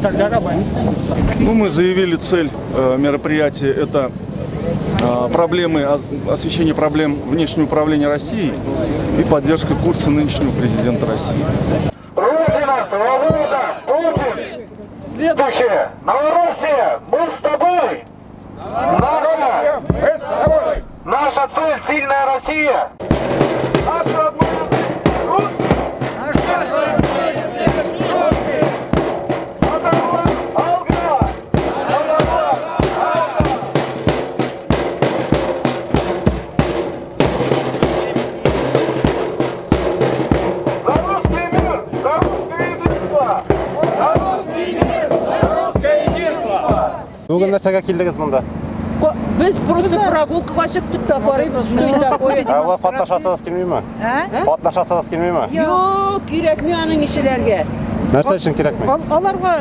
тогда романисты. Ну, мы заявили цель мероприятия – это освещение проблем внешнего управления Россией и поддержка курса нынешнего президента России. Родина, свобода, Путин! Следующее. Новороссия, мы с тобой! Наша цель – сильная Россия! Наш родной язык – русский! Бүгін нәрсеге келдіңіз мұнда? Biz просто прогулкаға шықтық та барымыз. Олар қатнашасыңыз келмей ме? Қатнашасыңыз келмей ме? Yok, керек mi аның işlerге? Нәрсе үшін керек ме? Оларға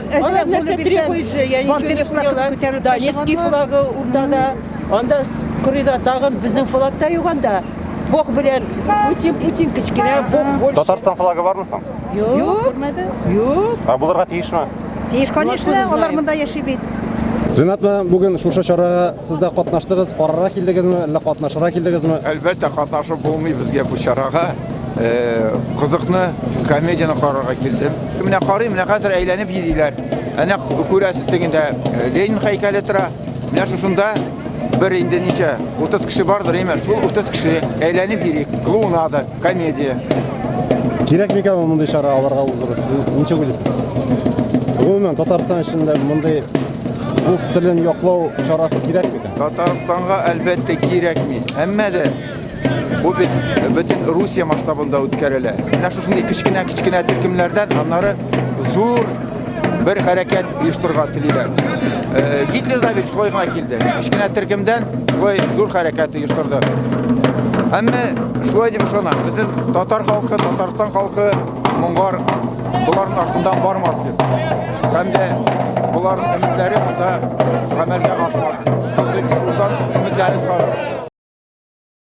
нәрсе требующие, я ничего не поняла. Да, Невский флагы урдада, анда күреді тағын біздің флагта юғанда. Бог білен, Путин кішкене, Бог больше. Татарстан флагы бар мысың? Yok, görmedi. Yok. Бұларға тиіш ме? Тиеш, конечно, олар мында яшибейді. Ринат, бүгін шушы шараға сізді қатнаштыңыз, қарарға келдіңізме, әлі қатнашыра келдіңізме? Әлбәттә катнашып булмый безгә бу чарага. Кызыкны комедияны карарга килдем. Менә карыйм, менә хәзер әйләнеп йөриләр. Әнә күрәсез тегендә Ленин һәйкәле тора. Менә шушында бер инде ничә 30 кеше бардыр, әмма шул 30 кеше әйләнеп йөри. Клоунада, комедия. Керек микән мондай шара аларга узырыз? Ничә уйлыйсыз? Гомумән Татарстан өчен мондай bu stilin yoqlov chorasi kerakmi? Татарстанга әлбәттә кирәкми. Әмма дә бу бөтен Русия масштабында үткәрелә. Менә шушындый кичкенә төркемнәрдән аннары зур бер хәрәкәт оештырырга телиләр. Гитлер да бит шулай гына килде. Кичкенә төркемдән шулай зур хәрәкәт оештырды. Әмма шулай дип ышана. Безнең татар халкы, Татарстан халкы моңгар буларның артыннан бармас дип. Һәм дә Bunların ümitleri burada əməlgə qaçmaz. Şundan ümitləri sarır.